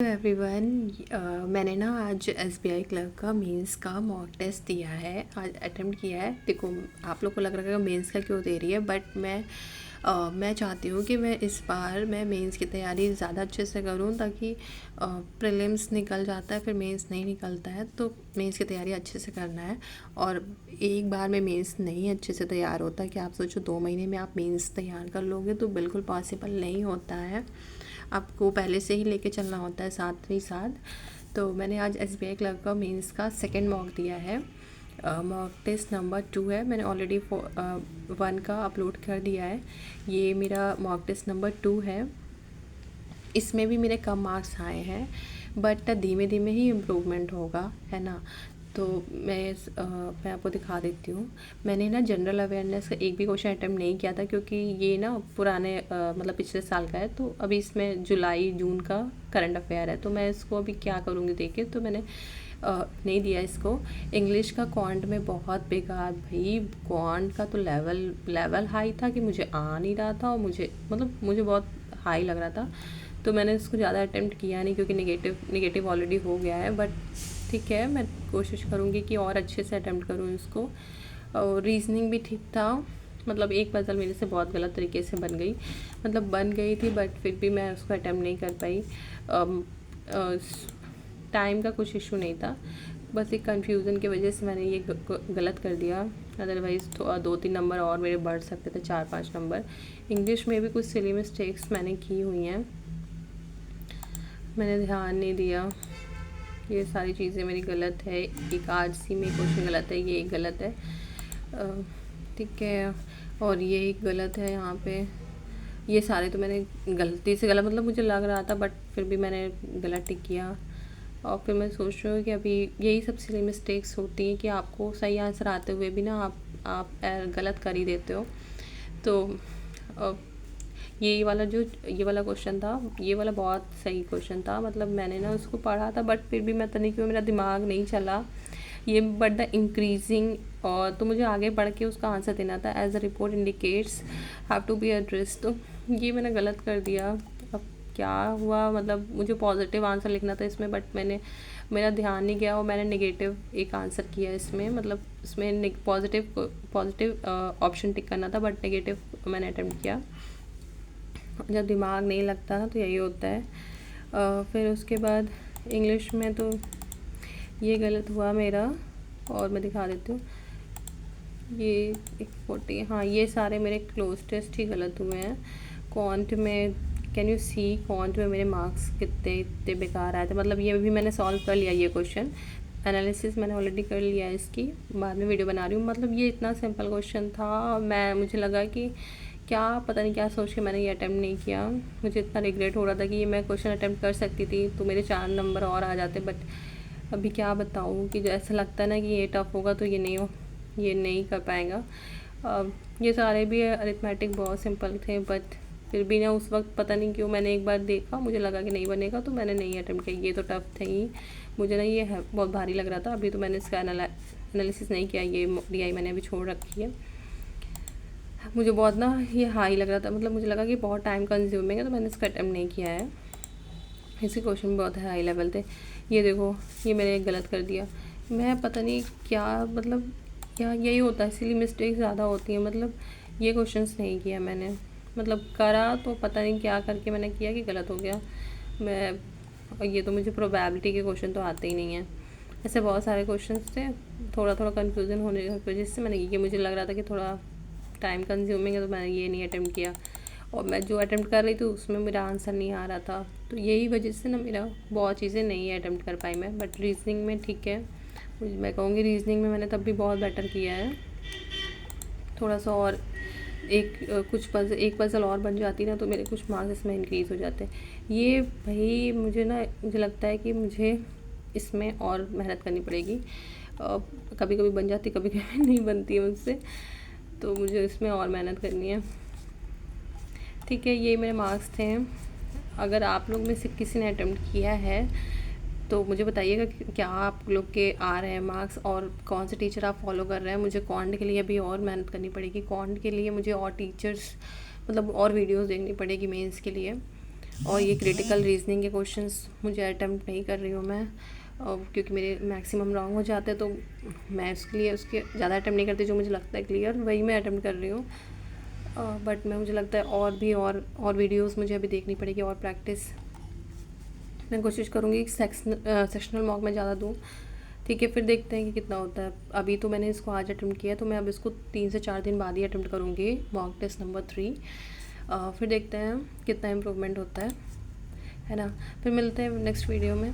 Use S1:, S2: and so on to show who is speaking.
S1: Everyone, मैंने ना आज एसबीआई क्लर्क का मेंस का मॉक टेस्ट दिया है, आज अटेम्प्ट किया है। देखो, आप लोग को लग रहा है मेंस का क्यों दे रही है, बट मैं चाहती हूँ कि मैं इस बार मेंस की तैयारी ज़्यादा अच्छे से करूँ, ताकि प्रीलिम्स निकल जाता है फिर मेंस नहीं निकलता है, तो मेंस की तैयारी अच्छे से करना है। और एक बार में मेंस नहीं अच्छे से तैयार होता कि आप सोचो 2 महीने में आप मेंस तैयार कर लोगे, तो बिल्कुल पॉसिबल नहीं होता है। आपको पहले से ही लेके चलना होता है साथ ही साथ। तो मैंने आज एसबीआई क्लर्क का मेंस का सेकंड मॉक दिया है। मॉक टेस्ट नंबर 2 है। मैंने ऑलरेडी 1 का अपलोड कर दिया है। ये मेरा मॉक टेस्ट नंबर 2 है। इसमें भी मेरे कम मार्क्स आए हैं, बट धीमे धीमे ही इम्प्रूवमेंट होगा, है ना। तो मैं आपको दिखा देती हूँ। मैंने ना जनरल अवेयरनेस का एक भी क्वेश्चन अटैम्प्ट नहीं किया था, क्योंकि ये ना पुराने मतलब पिछले साल का है, तो अभी इसमें जुलाई जून का करंट अफेयर है, तो मैं इसको अभी क्या करूँगी देखिए, तो मैंने नहीं दिया इसको। इंग्लिश का क्वांट में बहुत बेकार, भाई क्वांट का तो लेवल हाई था कि मुझे आ नहीं रहा था, और मुझे बहुत हाई लग रहा था, तो मैंने इसको ज़्यादा अटेम्प्ट किया नहीं, क्योंकि नेगेटिव ऑलरेडी हो गया है। बट ठीक है, मैं कोशिश करूँगी कि और अच्छे से अटेम्प्ट करूँ इसको। और रीजनिंग भी ठीक था, मतलब एक पजल मेरे से बहुत गलत तरीके से बन गई थी, बट फिर भी मैं उसको अटेम्प्ट नहीं कर पाई। टाइम का कुछ इशू नहीं था, बस एक कन्फ्यूज़न की वजह से मैंने ये गलत कर दिया। अदरवाइज़ तो 2-3 नंबर और मेरे बढ़ सकते थे, 4-5 नंबर। इंग्लिश में भी कुछ सिली मिस्टेक्स मैंने की हुई हैं, मैंने ध्यान नहीं दिया। ये सारी चीज़ें मेरी गलत है। एक आरसी में क्वेश्चन गलत है, ये एक गलत है, ठीक है, और ये एक गलत है यहाँ पे। ये सारे तो मैंने गलती से गलत, मतलब मुझे लग रहा था, बट फिर भी मैंने गलत टिक किया। और फिर मैं सोच रही हूँ कि अभी यही सब सिली मिस्टेक्स होती हैं कि आपको सही आंसर आते हुए भी ना आप गलत कर ही देते हो। तो ये वाला क्वेश्चन था, ये वाला बहुत सही क्वेश्चन था, मतलब मैंने ना उसको पढ़ा था, बट फिर भी मैं पता नहीं क्यों मेरा दिमाग नहीं चला। ये बट द इंक्रीजिंग, और तो मुझे आगे बढ़ के उसका आंसर देना था। As a report indicates have to be address, तो ये मैंने गलत कर दिया। अब क्या हुआ, मतलब मुझे पॉजिटिव आंसर लिखना था इसमें, बट मेरा ध्यान नहीं गया, और मैंने नेगेटिव एक आंसर किया इसमें, मतलब इसमें पॉजिटिव ऑप्शन टिक करना था, बट नेगेटिव मैंने अटेम्प्ट किया। जब दिमाग नहीं लगता ना, तो यही होता है। फिर उसके बाद इंग्लिश में तो ये गलत हुआ मेरा, और मैं दिखा देती हूँ। ये 40, हाँ, ये सारे मेरे क्लोज टेस्ट ही गलत हुए हैं। क्वांट में कैन यू सी, क्वांट में मेरे मार्क्स कितने बेकार आए थे, मतलब ये भी मैंने सॉल्व कर लिया। ये क्वेश्चन एनालिसिस मैंने ऑलरेडी कर लिया है, इसकी बाद में वीडियो बना रही हूँ। मतलब ये इतना सिंपल क्वेश्चन था, मुझे लगा कि क्या पता नहीं क्या सोच के मैंने ये अटैम्प्ट नहीं किया। मुझे इतना रिग्रेट हो रहा था कि ये मैं क्वेश्चन अटैम्प्ट कर सकती थी, तो मेरे 4 नंबर और आ जाते। बट अभी क्या बताऊँ कि ऐसा लगता है ना कि ये टफ़ होगा, तो ये नहीं कर पाएगा। ये सारे भी अरिथमेटिक बहुत सिंपल थे, बट फिर भी ना उस वक्त पता नहीं क्यों मैंने एक बार देखा, मुझे लगा कि नहीं बनेगा, तो मैंने नहीं अटैम्प्ट किया। ये तो टफ़ थे ही, मुझे ना ये बहुत भारी लग रहा था। अभी तो मैंने इसका एनालिसिस नहीं किया, ये DI मैंने अभी छोड़ रखी है। मुझे बहुत ना ये हाई लग रहा था, मतलब मुझे लगा कि बहुत टाइम कंज्यूमिंग है, तो मैंने इसका अटेम्प्ट नहीं किया है। इसके क्वेश्चन बहुत हाई लेवल थे। ये देखो, ये मैंने गलत कर दिया। मैं पता नहीं क्या, मतलब क्या यही होता है, इसलिए मिस्टेक ज़्यादा होती है। मतलब ये क्वेश्चंस नहीं किया मैंने, मतलब करा तो पता नहीं क्या करके मैंने किया कि गलत हो गया। और ये तो मुझे प्रोबेबिलिटी के क्वेश्चन तो आते ही नहीं हैं। ऐसे बहुत सारे क्वेश्चंस थे, थोड़ा कन्फ्यूज़न होने की वजह से मैंने ये, मुझे लग रहा था कि थोड़ा टाइम कंज्यूमिंग है, तो मैंने ये नहीं अटेम्प्ट किया। और मैं जो अटेम्प्ट कर रही थी उसमें मेरा आंसर नहीं आ रहा था, तो यही वजह से ना मेरा बहुत चीज़ें नहीं अटेम्प्ट कर पाई मैं। बट रीजनिंग में ठीक है, मैं कहूँगी रीजनिंग में मैंने तब भी बहुत बेटर किया है। थोड़ा सा और एक पज़ल और बन जाती ना, तो मेरे कुछ मार्क्स इसमें इंक्रीज़ हो जाते। ये भाई मुझे लगता है कि मुझे इसमें और मेहनत करनी पड़ेगी। कभी कभी बन जाती, कभी कभी नहीं बनती है मुझसे, तो मुझे इसमें और मेहनत करनी है। ठीक है, ये मेरे मार्क्स थे। अगर आप लोग में से किसी ने अटेम्प्ट किया है तो मुझे बताइएगा कि क्या आप लोग के आ रहे हैं मार्क्स, और कौन से टीचर आप फॉलो कर रहे हैं। मुझे क्वांट के लिए भी और मेहनत करनी पड़ेगी, क्वांट के लिए मुझे और टीचर्स, मतलब और वीडियोस देखनी पड़ेगी मेंस के लिए। और ये क्रिटिकल रीजनिंग के क्वेश्चंस मुझे अटैम्प्ट नहीं कर रही हूँ मैं, क्योंकि मेरे मैक्सिमम रॉन्ग हो जाते हैं, तो मैं उसके लिए उसके ज़्यादा अटैम्प्ट नहीं करती। जो मुझे लगता है क्लियर वही मैं अटैम्प्ट कर रही हूँ। बट मुझे लगता है और वीडियोस मुझे अभी देखनी पड़ेगी, और प्रैक्टिस मैं कोशिश करूँगी सेक्शनल मॉक में ज़्यादा दूँ। ठीक है, फिर देखते हैं कि कितना होता है। अभी तो मैंने इसको आज अटैम्प्ट किया है, तो मैं अब इसको 3 से 4 दिन बाद ही अटैम्प्ट करूँगी, मॉक टेस्ट नंबर 3। फिर देखते हैं कितना इम्प्रूवमेंट होता है ना। फिर मिलते हैं नेक्स्ट वीडियो में।